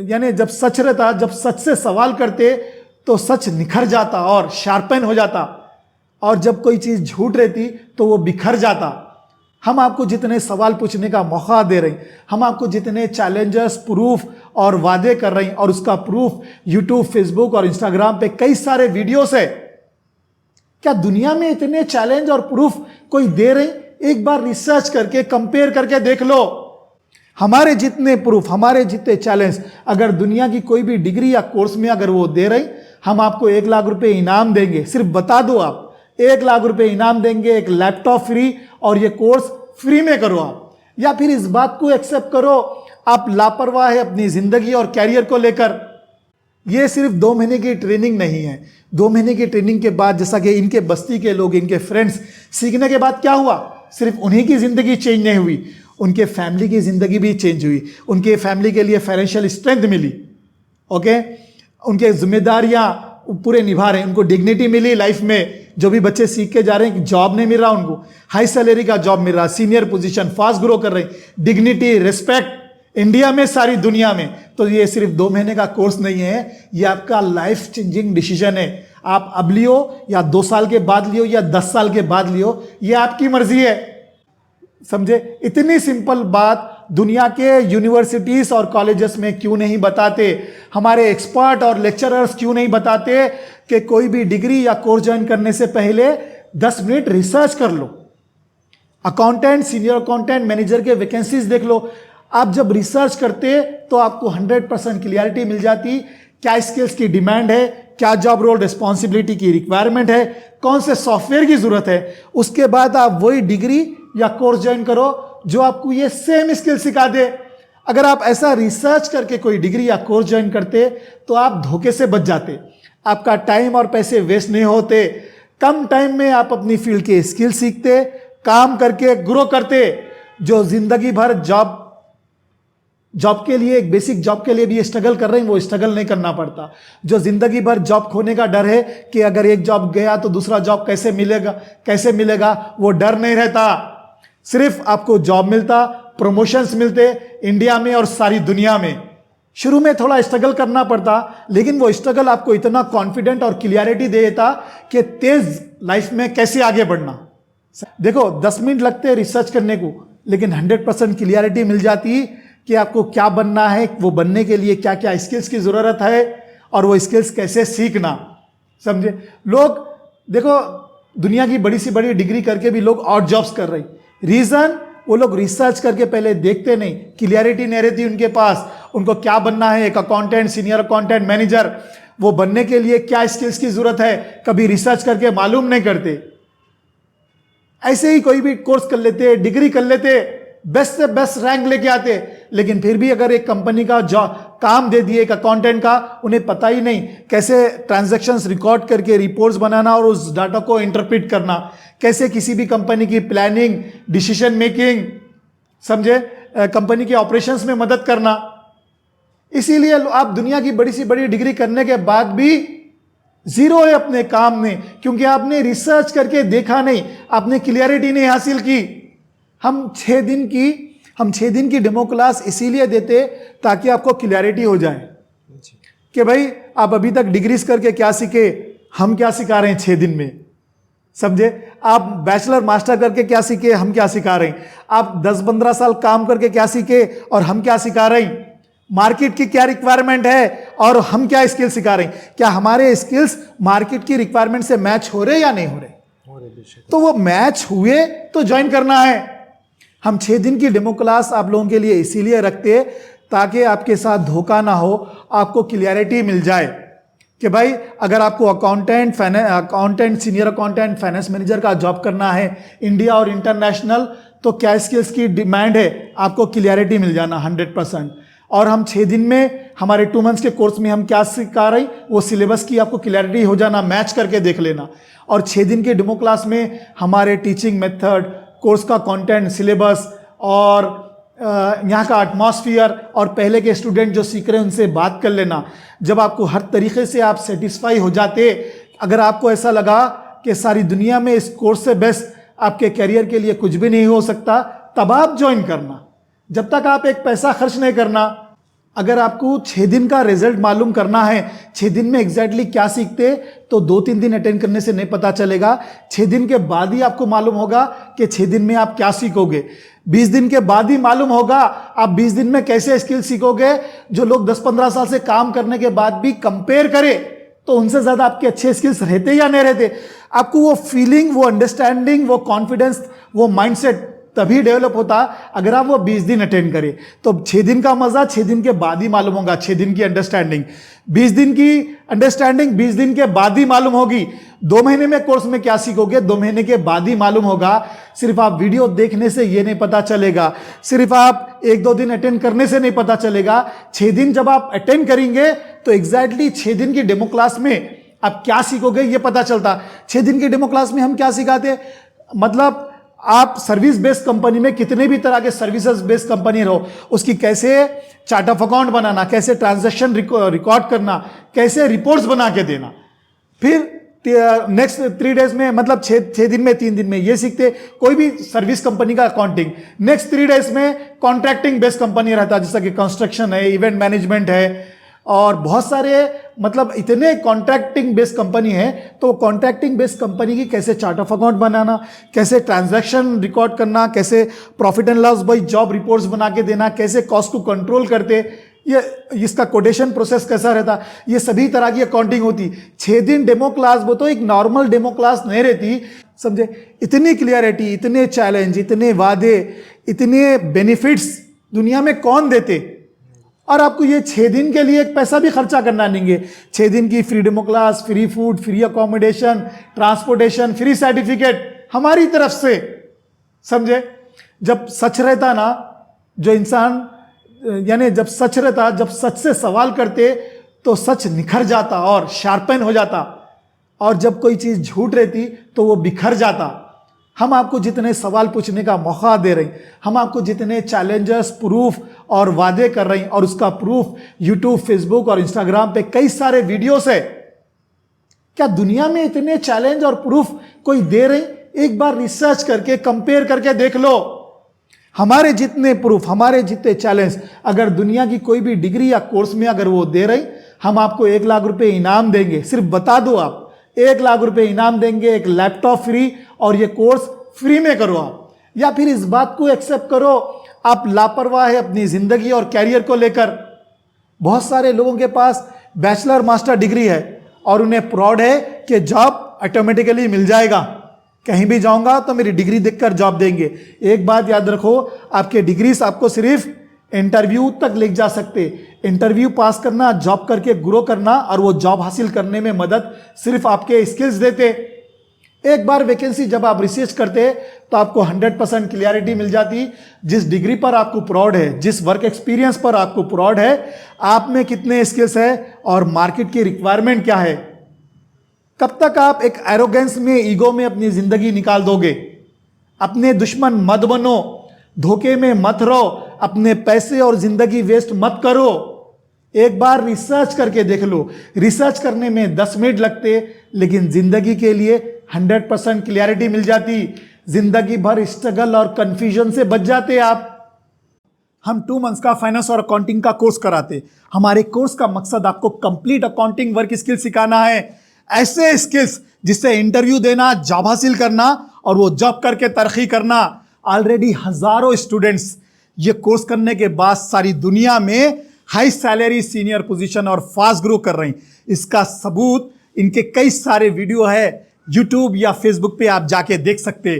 यानी जब सच रहता, जब सच से सवाल करते तो सच निखर जाता और शार्पन हो जाता, और जब कोई चीज़ झूठ रहती तो वो बिखर जाता। हम आपको जितने सवाल पूछने का मौका दे रहे हैं, हम आपको जितने चैलेंजेस, प्रूफ और वादे कर रहे हैं, और उसका प्रूफ यूट्यूब, फेसबुक और इंस्टाग्राम पे कई सारे वीडियोस है। क्या दुनिया में इतने चैलेंज और प्रूफ कोई दे रहे हैं? एक बार रिसर्च करके कंपेयर करके देख लो। हमारे जितने प्रूफ, हमारे जितने चैलेंज, अगर दुनिया की कोई भी डिग्री या कोर्स में अगर वो दे रहे, हम आपको 1 लाख रुपए इनाम देंगे। सिर्फ बता दो, आप 1 लाख रुपए इनाम देंगे, एक लैपटॉप फ्री, और ये कोर्स फ्री में करो आप। या फिर इस बात को एक्सेप्ट करो, आप लापरवाह है अपनी जिंदगी और कैरियर को लेकर। ये सिर्फ 2 महीने की ट्रेनिंग नहीं है। 2 महीने की ट्रेनिंग के बाद, जैसा कि इनके बस्ती के लोग, इनके फ्रेंड्स सीखने के बाद क्या हुआ, सिर्फ उन्हीं की जिंदगी चेंज नहीं हुई, उनके फैमिली की जिंदगी भी चेंज हुई। उनके फैमिली के लिए फाइनेंशियल स्ट्रेंथ मिली, ओके, उनके जिम्मेदारियां पूरे निभा रहे हैं, उनको डिग्निटी मिली लाइफ में। जो भी बच्चे सीख के जा रहे हैं, जॉब नहीं मिल रहा उनको, हाई सैलरी का जॉब मिल रहा, सीनियर पोजीशन, फास्ट ग्रो कर रहे हैं, डिग्निटी, रिस्पेक्ट इंडिया में, सारी दुनिया में। तो ये सिर्फ 2 महीने का कोर्स नहीं है, ये आपका लाइफ चेंजिंग डिसीजन है। आप अब लियो या 2 साल के बाद लियो या 10 साल के बाद लियो, ये आपकी मर्जी है। समझे? इतनी सिंपल बात दुनिया के यूनिवर्सिटीज और कॉलेजेस में क्यों नहीं बताते? हमारे एक्सपर्ट और लेक्चरर्स क्यों नहीं बताते कि कोई भी डिग्री या कोर्स ज्वाइन करने से पहले 10 मिनट रिसर्च कर लो। अकाउंटेंट, सीनियर अकाउंटेंट, मैनेजर के वैकेंसीज देख लो। आप जब रिसर्च करते तो आपको 100% क्लियरिटी मिल जाती, क्या स्किल्स की डिमांड है, क्या जॉब रोल रिस्पॉन्सिबिलिटी की रिक्वायरमेंट है, कौन से सॉफ्टवेयर की जरूरत है। उसके बाद आप वही डिग्री या कोर्स ज्वाइन करो जो आपको ये सेम स्किल सिखा दे। अगर आप ऐसा रिसर्च करके कोई डिग्री या कोर्स ज्वाइन करते तो आप धोखे से बच जाते, आपका टाइम और पैसे वेस्ट नहीं होते। कम टाइम में आप अपनी फील्ड के स्किल सीखते, काम करके ग्रो करते। जो जिंदगी भर जॉब के लिए, एक बेसिक जॉब के लिए भी स्ट्रगल कर रहे हैं, वो स्ट्रगल नहीं करना पड़ता। जो जिंदगी भर जॉब खोने का डर है कि अगर एक जॉब गया तो दूसरा जॉब कैसे मिलेगा, वो डर नहीं रहता। सिर्फ आपको जॉब मिलता, प्रमोशंस मिलते इंडिया में और सारी दुनिया में। शुरू में थोड़ा स्ट्रगल करना पड़ता, लेकिन वो स्ट्रगल आपको इतना कॉन्फिडेंट और क्लियरिटी दे देता कि तेज लाइफ में कैसे आगे बढ़ना। देखो 10 मिनट लगते रिसर्च करने को, लेकिन 100% क्लियरिटी मिल जाती कि आपको क्या बनना है, वो बनने के लिए क्या क्या स्किल्स की जरूरत है, और वो स्किल्स कैसे सीखना। समझे? लोग देखो दुनिया की बड़ी से बड़ी डिग्री करके भी लोग और जॉब्स कर रहे हैं। रीजन, वो लोग रिसर्च करके पहले देखते नहीं, क्लियरिटी नहीं रहती उनके पास, उनको क्या बनना है, एक अकाउंटेंट, सीनियर अकाउंटेंट, मैनेजर, वो बनने के लिए क्या स्किल्स की जरूरत है, कभी रिसर्च करके मालूम नहीं करते। ऐसे ही कोई भी कोर्स कर लेते, डिग्री कर लेते, बेस्ट से बेस्ट रैंक लेके आते, लेकिन फिर भी अगर एक कंपनी का काम दे दिए एक अकाउंटेंट का, उन्हें पता ही नहीं कैसे ट्रांजैक्शंस रिकॉर्ड करके रिपोर्ट्स बनाना और उस डाटा को इंटरप्रेट करना, कैसे किसी भी कंपनी की प्लानिंग, डिसीजन मेकिंग, समझे, कंपनी के ऑपरेशंस में मदद करना। इसीलिए आप दुनिया की बड़ी सी बड़ी डिग्री करने के बाद भी जीरो है अपने काम में, क्योंकि आपने रिसर्च करके देखा नहीं, आपने क्लियरिटी नहीं हासिल की। हम 6 दिन की डेमो क्लास इसीलिए देते ताकि आपको क्लियरिटी हो जाए कि भाई आप अभी तक डिग्रीज करके क्या सीखे, हम क्या सिखा रहे हैं 6 दिन में। समझे? आप बैचलर मास्टर करके क्या सीखे, हम क्या सिखा रहे हैं। आप 10-15 साल काम करके क्या सीखे और हम क्या सिखा रहे हैं। मार्केट की क्या रिक्वायरमेंट है और हम क्या स्किल सिखा रहे हैं। क्या हमारे स्किल्स मार्केट की रिक्वायरमेंट से मैच हो रहे या नहीं हो रहे? तो वो मैच हुए तो ज्वाइन करना है। हम 6 दिन की डेमो क्लास आप लोगों के लिए इसीलिए रखते हैं ताकि आपके साथ धोखा ना हो, आपको क्लियरिटी मिल जाए कि भाई अगर आपको accountant, senior accountant, finance manager का जॉब करना है इंडिया और इंटरनेशनल, तो क्या स्किल्स की डिमांड है, आपको क्लियरिटी मिल जाना 100%। और हम 6 दिन में हमारे 2 मंथ्स के कोर्स में हम क्या सिखा रहे हैं, वो सिलेबस की आपको क्लियरिटी हो जाना, मैच करके देख लेना। और 6 दिन के डेमो क्लास में हमारे टीचिंग मेथड, कोर्स का कंटेंट, सिलेबस और यहाँ का एटमॉस्फेयर और पहले के स्टूडेंट जो सीख रहे हैं उनसे बात कर लेना। जब आपको हर तरीके से आप सेटिस्फाई हो जाते, अगर आपको ऐसा लगा कि सारी दुनिया में इस कोर्स से बेस्ट आपके करियर के लिए कुछ भी नहीं हो सकता, तब आप ज्वाइन करना। जब तक आप एक पैसा खर्च नहीं करना, अगर आपको 6 दिन का रिजल्ट मालूम करना है, 6 दिन में एग्जैक्टली क्या सीखते, तो 2-3 दिन अटेंड करने से नहीं पता चलेगा। 6 दिन के बाद ही आपको मालूम होगा कि 6 दिन में आप क्या सीखोगे। 20 दिन के बाद ही मालूम होगा आप 20 दिन में कैसे स्किल सीखोगे। जो लोग 10-15 साल से काम करने के बाद भी कंपेयर करें तो उनसे ज्यादा आपके अच्छे स्किल्स रहते या नहीं रहते। आपको वो फीलिंग, वो अंडरस्टैंडिंग, वो कॉन्फिडेंस, वो माइंडसेट तभी डेवलप होता अगर आप वो 20 दिन अटेंड करें। तो 6 दिन का मजा 6 दिन के बाद ही मालूम होगा, 6 दिन की अंडरस्टैंडिंग। 20 दिन की अंडरस्टैंडिंग 20 दिन के बाद ही मालूम होगी। 2 महीने में कोर्स में क्या सीखोगे, 2 महीने के बाद ही मालूम होगा। सिर्फ आप वीडियो देखने से ये नहीं पता चलेगा, सिर्फ आप 1-2 दिन अटेंड करने से नहीं पता चलेगा। 6 दिन जब आप अटेंड करेंगे तो एग्जैक्टली 6 दिन की डेमो क्लास में आप क्या सीखोगे ये पता चलता। 6 दिन की डेमो क्लास में हम क्या सिखाते, मतलब आप सर्विस बेस्ड कंपनी में कितने भी तरह के सर्विसेज बेस्ड कंपनी रहो, उसकी कैसे चार्ट ऑफ अकाउंट बनाना, कैसे ट्रांजैक्शन रिकॉर्ड करना, कैसे रिपोर्ट्स बना के देना। फिर नेक्स्ट 3 डेज में, मतलब 6 दिन में 3 दिन में ये सीखते कोई भी सर्विस कंपनी का अकाउंटिंग। नेक्स्ट 3 डेज में कॉन्ट्रैक्टिंग बेस्ड कंपनी रहता है, जैसा कि कंस्ट्रक्शन है, इवेंट मैनेजमेंट है और बहुत सारे, मतलब इतने कॉन्ट्रैक्टिंग बेस्ड कंपनी है। तो कॉन्ट्रैक्टिंग बेस्ड कंपनी की कैसे चार्ट ऑफ अकाउंट बनाना, कैसे ट्रांजैक्शन रिकॉर्ड करना, कैसे profit and loss by job reports बना के देना, कैसे कॉस्ट को कंट्रोल करते, ये इसका कोटेशन प्रोसेस कैसा रहता, ये सभी तरह की अकाउंटिंग होती। 6 दिन डेमो क्लास, वो तो एक नॉर्मल डेमो क्लास नहीं रहती, समझे। इतनी क्लियरिटी, इतने चैलेंज, इतने वादे, इतने बेनिफिट्स दुनिया में कौन देते। और आपको ये 6 दिन के लिए एक पैसा भी खर्चा करना नहीं है। 6 दिन की free demo class, free food, free accommodation, transportation, free certificate हमारी तरफ से, समझे। जब सच रहता ना, जो इंसान, यानी जब सच रहता, जब सच से सवाल करते तो सच निखर जाता और शार्पन हो जाता, और जब कोई चीज झूठ रहती तो वो बिखर जाता। हम आपको जितने सवाल पूछने का मौका दे रहे हैं, हम आपको जितने चैलेंजेस, प्रूफ और वादे कर रहे हैं, और उसका प्रूफ यूट्यूब, फेसबुक और इंस्टाग्राम पे कई सारे वीडियोस है। क्या दुनिया में इतने चैलेंज और प्रूफ कोई दे रहे? एक बार रिसर्च करके, कंपेयर करके देख लो। हमारे जितने प्रूफ, हमारे जितने चैलेंज, अगर दुनिया की कोई भी डिग्री या कोर्स में अगर वो दे रहे, हम आपको 1 लाख रुपए इनाम देंगे। सिर्फ बता दो आप, 1 लाख रुपए इनाम देंगे, एक लैपटॉप फ्री, और ये कोर्स फ्री में करो आप। या फिर इस बात को एक्सेप्ट करो आप लापरवाह है अपनी जिंदगी और कैरियर को लेकर। बहुत सारे लोगों के पास बैचलर मास्टर डिग्री है और उन्हें प्राउड है कि जॉब ऑटोमेटिकली मिल जाएगा, कहीं भी जाऊंगा तो मेरी डिग्री देखकर जॉब देंगे। एक बात याद रखो, आपके डिग्रीज आपको सिर्फ इंटरव्यू तक ले जा सकते। इंटरव्यू पास करना, जॉब करके ग्रो करना और वो जॉब हासिल करने में मदद सिर्फ आपके स्किल्स देते। एक बार वैकेंसी जब आप रिसर्च करते तो आपको 100% क्लियरिटी मिल जाती। जिस डिग्री पर आपको प्राउड है, जिस वर्क एक्सपीरियंस पर आपको प्राउड है, आप में कितने स्किल्स है और मार्केट की रिक्वायरमेंट क्या है। कब तक आप एक एरोगेंस में, ईगो में अपनी जिंदगी निकाल दोगे? अपने दुश्मन मत बनो, धोखे में मत रहो, अपने पैसे और जिंदगी वेस्ट मत करो। एक बार रिसर्च करके देख लो। रिसर्च करने में 10 मिनट लगते, लेकिन जिंदगी के लिए 100% क्लियरिटी मिल जाती। जिंदगी भर स्ट्रगल और कंफ्यूजन से बच जाते आप। हम 2 मंथ्स का फाइनेंस और अकाउंटिंग का कोर्स कराते। हमारे कोर्स का मकसद आपको कंप्लीट अकाउंटिंग वर्क स्किल सिखाना है। ऐसे स्किल्स जिससे इंटरव्यू देना, जॉब हासिल करना और वो जॉब करके तरक्की करना। ऑलरेडी हजारों स्टूडेंट्स ये कोर्स करने के बाद सारी दुनिया में हाई सैलरी, सीनियर पोजीशन और फास्ट ग्रो कर रहे हैं। इसका सबूत इनके कई सारे वीडियो है, यूट्यूब या फेसबुक पे आप जाके देख सकते।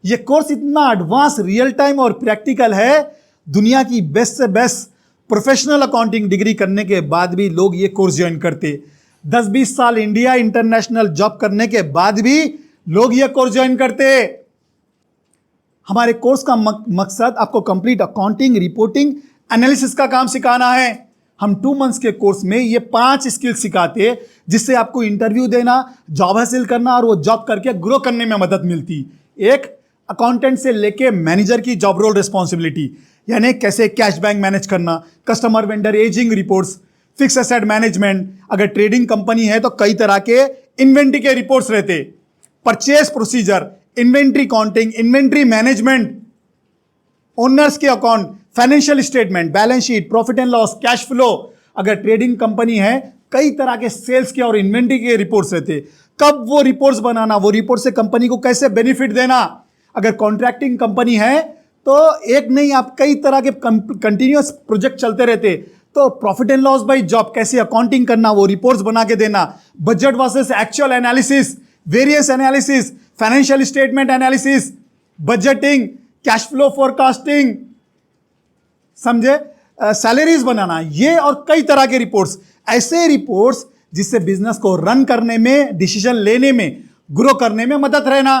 ये कोर्स इतना एडवांस, रियल टाइम और प्रैक्टिकल है, दुनिया की बेस्ट से बेस्ट प्रोफेशनल अकाउंटिंग डिग्री करने के बाद भी लोग ये कोर्स ज्वाइन करते। 10-20 साल इंडिया इंटरनेशनल जॉब करने के बाद भी लोग ये कोर्स ज्वाइन करते। हमारे कोर्स का मकसद आपको कंप्लीट अकाउंटिंग, रिपोर्टिंग, एनालिसिस का काम सिखाना है। हम 2 मंथ्स के कोर्स में ये 5 स्किल सिखाते, जिससे आपको इंटरव्यू देना, जॉब हासिल करना और वो जॉब करके ग्रो करने में मदद मिलती। एक, अकाउंटेंट से लेके मैनेजर की जॉब रोल रिस्पॉन्सिबिलिटी, यानी कैसे कैश बैंक मैनेज करना, customer vendor ageing reports, fix asset management. अगर ट्रेडिंग कंपनी है तो कई तरह के इन्वेंट्री के रिपोर्ट्स रहते, purchase procedure, inventory counting, inventory management, owners के account, financial statement, balance sheet, profit and loss, cash flow. अगर ट्रेडिंग कंपनी है, कई तरह के सेल्स के और इन्वेंट्री के रिपोर्ट्स रहते, कब वो रिपोर्ट्स बनाना, वो रिपोर्ट से कंपनी को कैसे बेनिफिट देना। अगर कॉन्ट्रैक्टिंग कंपनी है तो एक नहीं, आप कई तरह के कंटिन्यूअस प्रोजेक्ट चलते रहते, तो profit and loss by job, कैसे अकाउंटिंग करना, वो रिपोर्ट्स बना के देना, budget versus actual analysis, variance analysis, financial statement analysis, budgeting, cash flow forecasting, समझे, सैलरीज बनाना, ये और कई तरह के रिपोर्ट्स, ऐसे रिपोर्ट्स जिससे बिजनेस को रन करने में, डिसीजन लेने में, ग्रो करने में मदद रहना।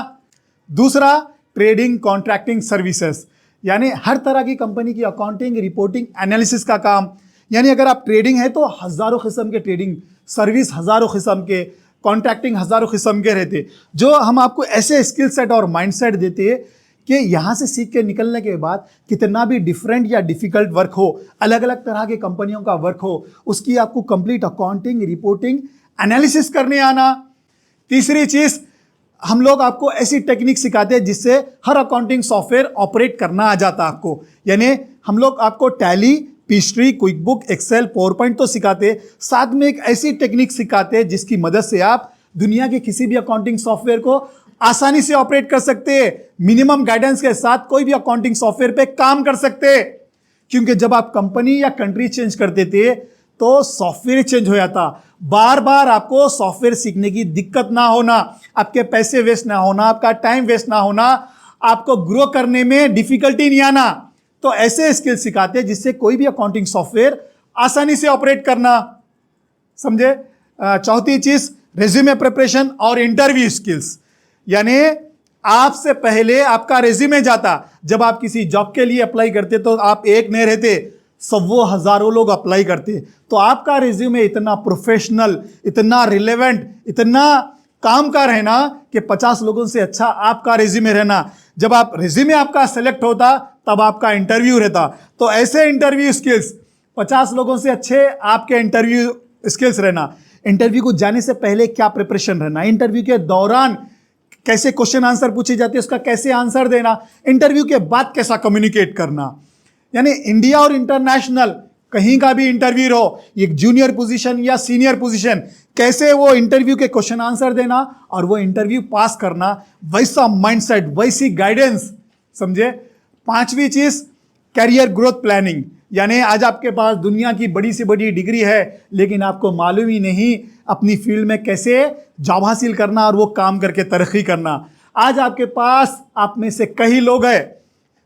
दूसरा, ट्रेडिंग कॉन्ट्रैक्टिंग सर्विसेज, यानी हर तरह की कंपनी की अकाउंटिंग, रिपोर्टिंग, एनालिसिस का काम। यानी अगर आप ट्रेडिंग है तो हजारों किस्म के ट्रेडिंग सर्विस, हजारों किस्म के कॉन्ट्रैक्टिंग, हजारों किस्म के रहते, जो हम आपको ऐसे स्किल सेट और माइंडसेट देते कि यहाँ से सीख के निकलने के बाद कितना भी डिफरेंट या डिफिकल्ट वर्क हो, अलग अलग तरह के कंपनियों का वर्क हो, उसकी आपको कंप्लीट अकाउंटिंग, रिपोर्टिंग, एनालिसिस करने आना। तीसरी चीज, हम लोग आपको ऐसी टेक्निक सिखाते हैं जिससे हर अकाउंटिंग सॉफ्टवेयर ऑपरेट करना आ जाता है आपको। यानी हम लोग आपको टैली, पीस्ट्री, quick book, excel, power point तो सिखाते, साथ में एक ऐसी टेक्निक सिखाते हैं जिसकी मदद से आप दुनिया के किसी भी अकाउंटिंग सॉफ्टवेयर को आसानी से ऑपरेट कर सकते हैं, मिनिमम गाइडेंस के साथ कोई भी अकाउंटिंग सॉफ्टवेयर पे काम कर सकते हैं। क्योंकि जब आप कंपनी या कंट्री चेंज करते थे तो सॉफ्टवेयर चेंज हो जाता, बार बार आपको सॉफ्टवेयर सीखने की दिक्कत ना होना, आपके पैसे वेस्ट ना होना, आपका टाइम वेस्ट ना होना, आपको ग्रो करने में डिफिकल्टी नहीं आना। तो ऐसे स्किल सिखाते हैं जिससे कोई भी अकाउंटिंग सॉफ्टवेयर आसानी से ऑपरेट करना, समझे। चौथी चीज, रेज्यूमे प्रिपरेशन और इंटरव्यू स्किल्स, यानी आपसे पहले आपका रेज्यूमे जाता, जब आप किसी जॉब के लिए अप्लाई करते तो आप एक नहीं रहते, सब वो हजारों लोग अप्लाई करते, तो आपका रिज्यूमे इतना प्रोफेशनल, इतना रिलेवेंट, इतना काम का रहना कि 50 लोगों से अच्छा आपका रिज्यूमे रहना। जब आप रिज्यूमे आपका सेलेक्ट होता तब आपका इंटरव्यू रहता। तो ऐसे इंटरव्यू स्किल्स, 50 लोगों से अच्छे आपके इंटरव्यू स्किल्स रहना। इंटरव्यू को जाने से पहले क्या प्रिपरेशन रहना, इंटरव्यू के दौरान कैसे क्वेश्चन आंसर पूछे जाते हैं, उसका कैसे आंसर देना, इंटरव्यू के बाद कैसा कम्युनिकेट करना। यानी इंडिया और इंटरनेशनल कहीं का भी इंटरव्यू हो, एक जूनियर पोजीशन या सीनियर पोजीशन, कैसे वो इंटरव्यू के क्वेश्चन आंसर देना और वो इंटरव्यू पास करना, वैसा माइंडसेट, वैसी गाइडेंस, समझे। पांचवी चीज, कैरियर ग्रोथ प्लानिंग, यानी आज आपके पास दुनिया की बड़ी से बड़ी डिग्री है लेकिन आपको मालूम ही नहीं अपनी फील्ड में कैसे जॉब हासिल करना और वो काम करके तरक्की करना। आज आपके पास, आप में से कई लोग हैं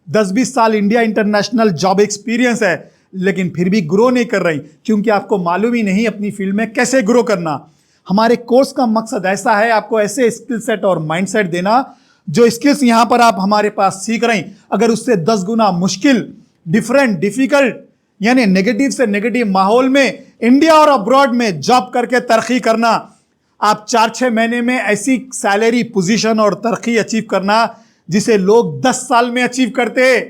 10-20 साल इंडिया इंटरनेशनल जॉब एक्सपीरियंस है लेकिन फिर भी ग्रो नहीं कर रही, क्योंकि आपको मालूम ही नहीं अपनी फील्ड में कैसे ग्रो करना। हमारे कोर्स का मकसद ऐसा है, आपको ऐसे स्किल सेट और माइंडसेट देना, जो स्किल्स यहां पर आप हमारे पास सीख रहे हैं, अगर उससे 10 गुना मुश्किल, डिफरेंट, डिफिकल्ट, यानी नेगेटिव से नेगेटिव माहौल में इंडिया और अब्रॉड में जॉब करके तरक्की करना, आप 4-6 महीने में ऐसी सैलरी, पोजीशन और तरक्की अचीव करना जिसे लोग 10 साल में अचीव करते।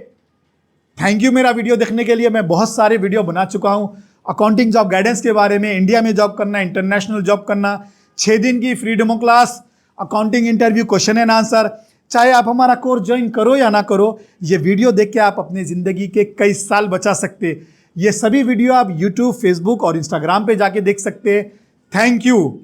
थैंक यू मेरा वीडियो देखने के लिए। मैं बहुत सारे वीडियो बना चुका हूं अकाउंटिंग जॉब गाइडेंस के बारे में, इंडिया में जॉब करना, इंटरनेशनल जॉब करना, 6 दिन की free demo class, accounting interview, question and answer. चाहे आप हमारा कोर्स ज्वाइन करो या ना करो, ये वीडियो देख के आप अपनी जिंदगी के कई साल बचा सकते। ये सभी वीडियो आप यूट्यूब, फेसबुक और इंस्टाग्राम पे जाके देख सकते। Thank you.